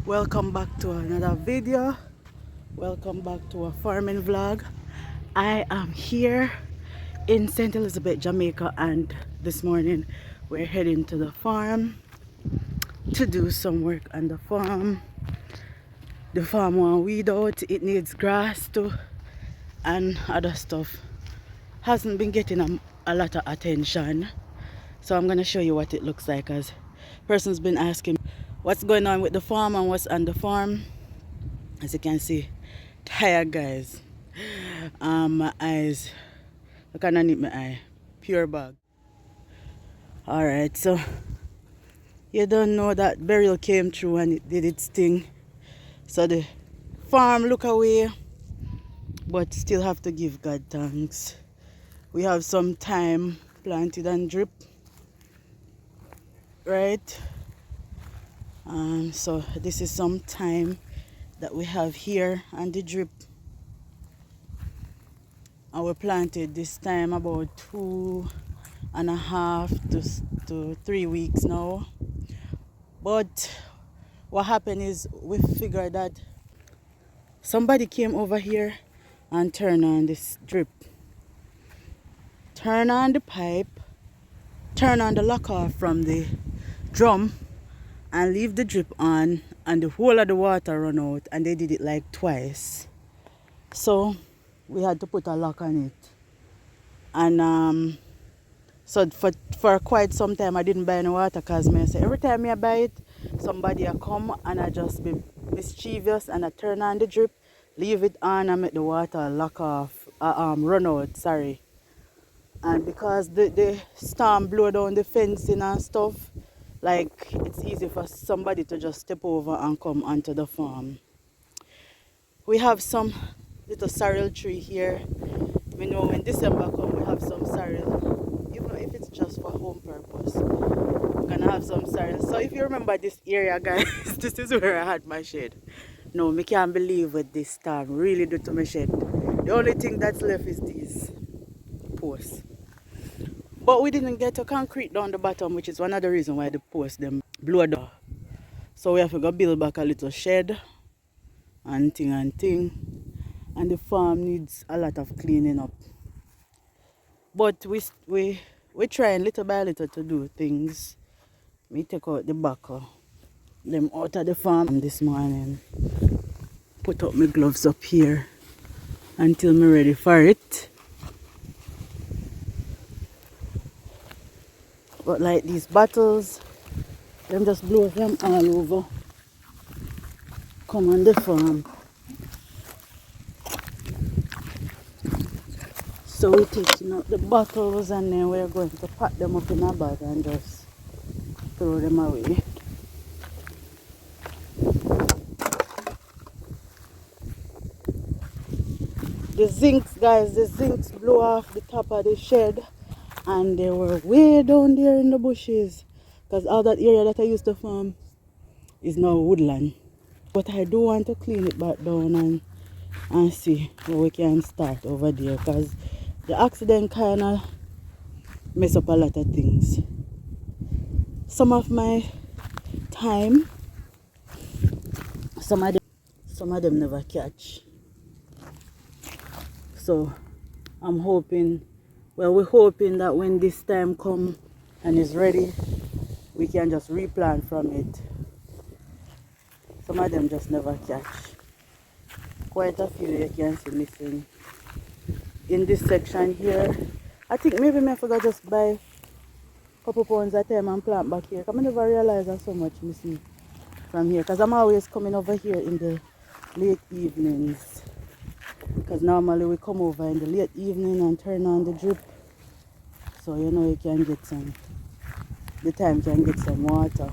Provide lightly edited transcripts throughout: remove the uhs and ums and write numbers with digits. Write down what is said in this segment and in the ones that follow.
Welcome back to another video. Welcome back to a farming vlog. I am here in St. Elizabeth, Jamaica, and this morning we're heading to the farm to do some work on the farm. The farm won't weed out, it needs grass too and other stuff. Hasn't been getting a lot of attention. So I'm gonna show you what it looks like, as person's been asking what's going on with the farm and what's on the farm. As you can see, tired guys. My eyes, look underneath my eye, pure bag. Alright, so you don't know that burial came through and it did its thing. So the farm look away, but still have to give God thanks. We have some thyme planted and drip, right? So this is some thyme that we have here and the drip. And we planted this time about 2.5 to 3 weeks now. But what happened is we figured that somebody came over here and turned on this drip. Turn on the pipe, turn on the lock off from the drum and leave the drip on, and the whole of the water run out, and they did it like twice. So we had to put a lock on it. And so for quite some time I didn't buy any water, because I say every time I buy it, somebody will come and I just be mischievous and I turn on the drip, leave it on and make the water lock off, run out, sorry. And because the storm blow down the fencing and stuff, like it's easy for somebody to just step over and come onto the farm. We have some little sorrel tree here. We know when December comes we have some sorrel, even if it's just for home purpose. We're gonna have some sorrel. So if you remember this area, guys, this is where I had my shed. No, me can't believe what this storm really do to my shed. The only thing that's left is these posts. But we didn't get a concrete down the bottom, which is one of the reasons why the posts them blew down. So we have to go build back a little shed and thing and thing. And the farm needs a lot of cleaning up. But we trying little by little to do things. We take out the back them out of the farm this morning. Put up my gloves up here until I'm ready for it. But like these bottles, them just blow them all over. Come on the farm. So we're taking out the bottles and then we're going to pack them up in a bag and just throw them away. The zincs, guys, the zincs blew off the top of the shed and they were way down there in the bushes, because all that area that I used to farm is now woodland. But I do want to clean it back down and see where we can start over there, because the accident kind of mess up a lot of things. Some of my thyme, some of them never catch. So I'm hoping, well, we're hoping that when this time come and is ready, we can just replant from it. Some of them just never catch. Quite a few you can see missing. In this section here, I think maybe I forgot just buy a couple pounds at a time and plant back here. I never realize there's so much missing from here, because I'm always coming over here in the late evenings. Because normally we come over in the late evening and turn on the drip. So you know you can get some, the time can get some water.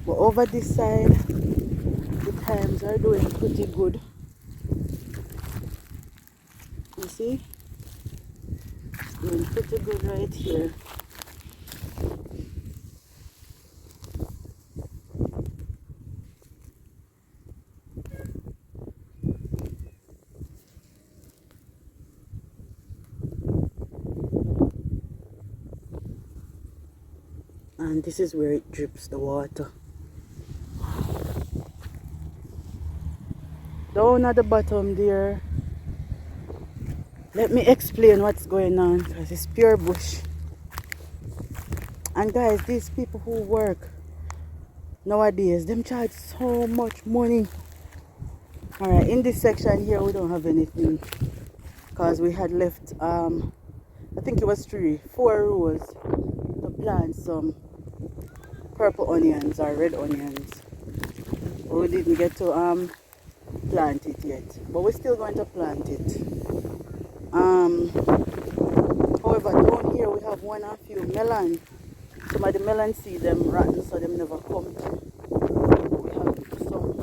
But over this side, the times are doing pretty good. You see? It's doing pretty good right here. And this is where it drips the water. down at the bottom there. Let me explain what's going on, because it's pure bush. And guys, these people who work nowadays, them charge so much money. Alright, in this section here we don't have anything, because we had left I think it was 4 rows to plant some purple onions or red onions. But we didn't get to plant it yet, but we're still going to plant it. However, down here we have one or few melon. Some of the melon seeds them rotten, so them never come through. We have some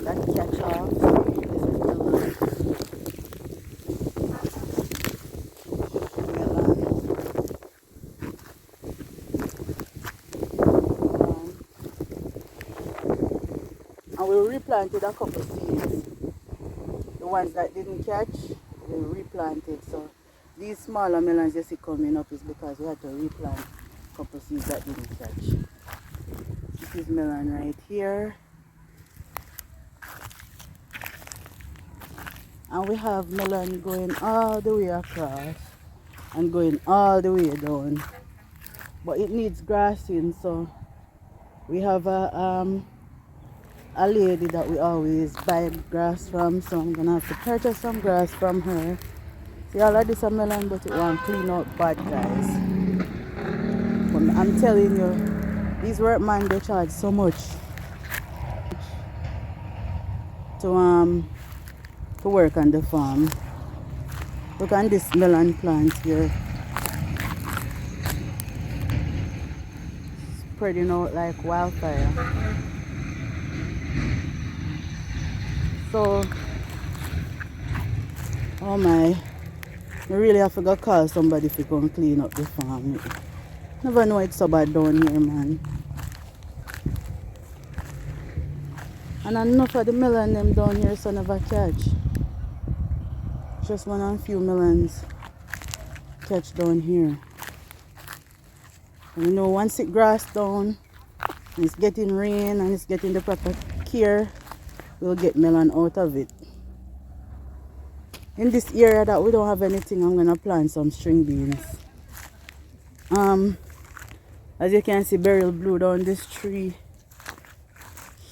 that catch off. This is melon. And we replanted a couple seeds. The ones that didn't catch, we replanted. So these smaller melons you see coming up is because we had to replant a couple seeds that didn't catch. This is melon right here. And we have melon going all the way across and going all the way down. But it needs grassing, so we have a lady that we always buy grass from, so I'm gonna have to purchase some grass from her. See, all of this a melon, but it won't clean out bad, guys. But I'm telling you, these workmen, they charge so much to work on the farm. Look at this melon plant here, spreading out like wildfire. So, oh my, I really have to go call somebody to come clean up the farm. Never know it's so bad down here, man. And enough of the melon them down here, so never catch. Just one or few melons catch down here. And you know, once it grass down, and it's getting rain and it's getting the proper care, we'll get melon out of it. In this area that we don't have anything, I'm gonna plant some string beans. As you can see, beryl blew down this tree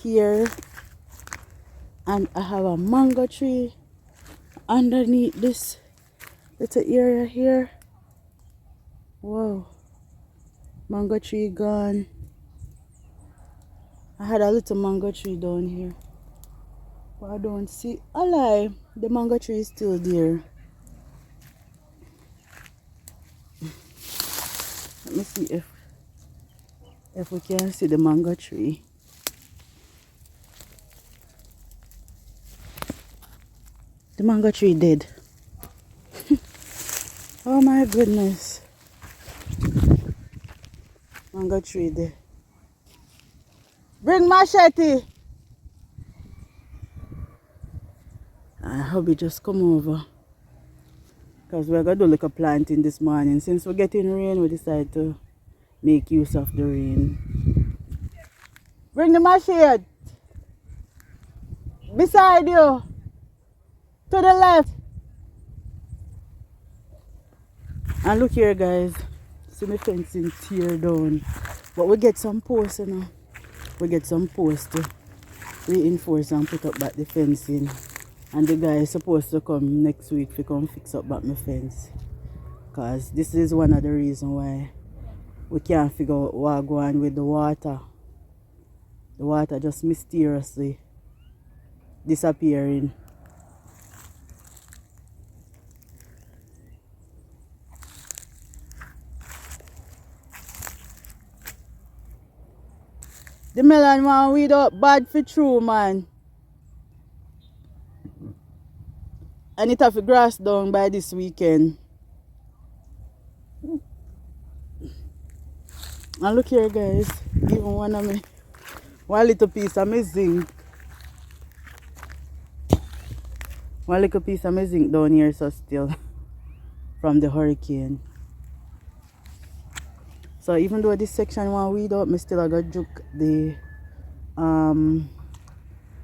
here, and I have a mango tree underneath this little area here. Whoa, mango tree gone. I had a little mango tree down here, but I don't see a lie. The mango tree is still there. Let me see if we can see the mango tree. The mango tree dead. Oh my goodness. Mango tree dead. Bring machete. I hope he just come over, because we're going to do like a planting this morning. Since we're getting rain, we decide to make use of the rain. Bring the machete. Beside you. To the left. And look here, guys. See my fencing tear down. But we get some posts, you know. We get some posts to reinforce and put up back the fencing. And the guy is supposed to come next week to come fix up back my fence. Because this is one of the reasons why we can't figure out what's going on with the water. The water just mysteriously disappearing. The melon one weed up bad for true, man. And it have to grass down by this weekend. And look here, guys. Even one little piece of my zinc. One little piece of my zinc down here, so still from the hurricane. So even though this section one weed up, I still got juke the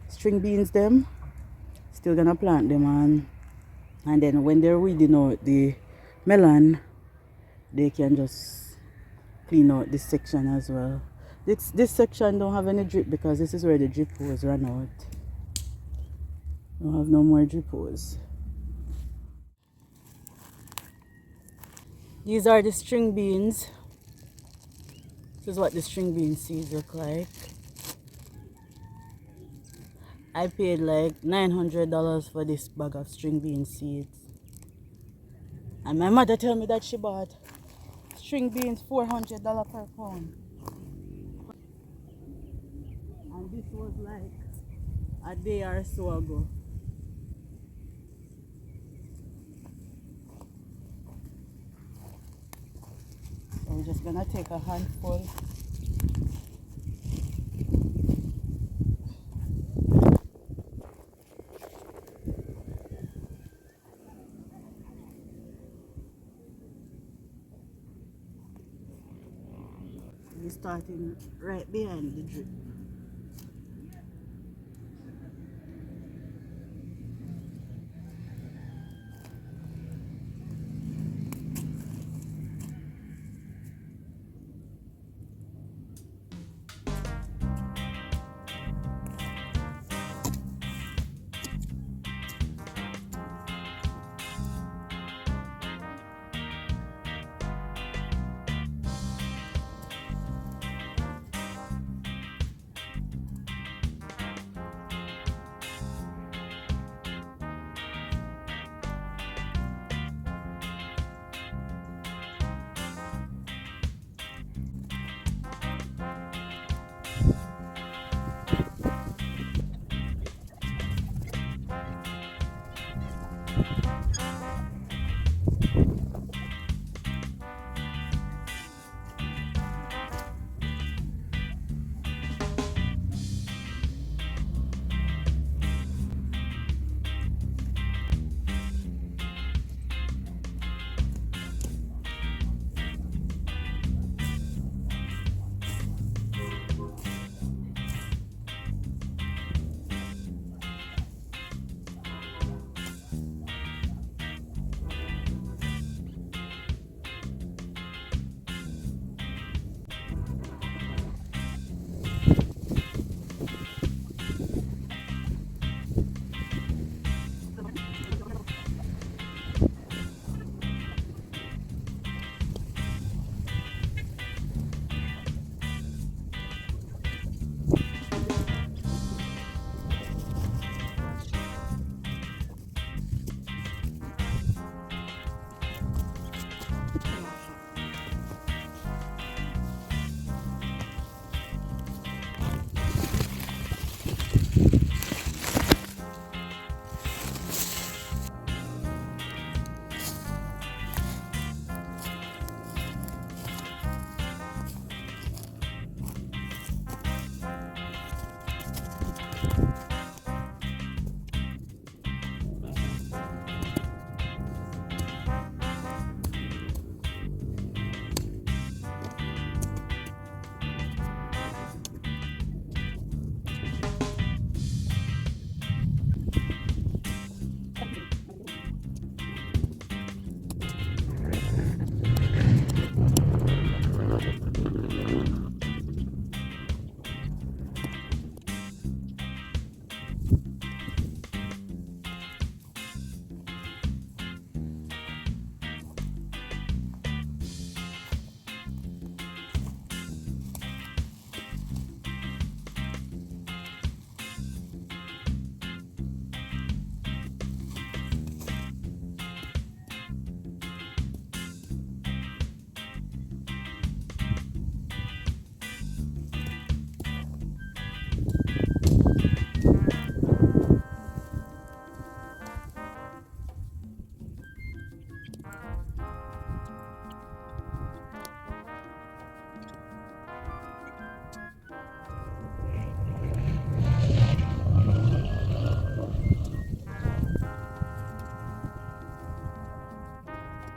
string beans them. Still gonna plant them, and then when they're weeding out the melon, they can just clean out this section as well. This section don't have any drip because this is where the drip hose ran out. Don't have no more drip hose. These are the string beans. This is what the string bean seeds look like. I paid like $900 for this bag of string bean seeds. And my mother told me that she bought string beans $400 per pound. And this was like a day or so ago. So we're just gonna take a handful. We're starting right behind the drip.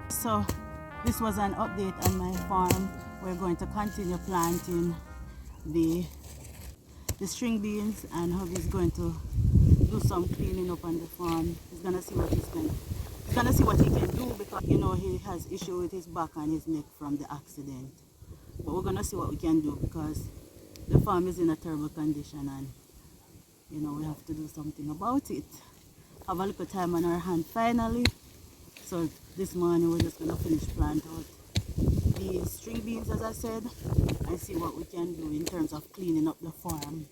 So this was an update on my farm. We're going to continue planting the string beans, and hubby is going to do some cleaning up on the farm. He's gonna see what he's gonna see what he can do, because you know he has issue with his back and his neck from the accident. But we're gonna see what we can do, because the farm is in a terrible condition and you know we have to do something about it. Have a little time on our hand finally. So this morning we're just gonna finish plant out these string beans, as I said, and see what we can do in terms of cleaning up the farm.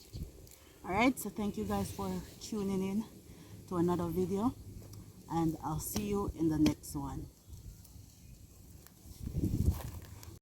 Alright, so thank you guys for tuning in to another video, and I'll see you in the next one.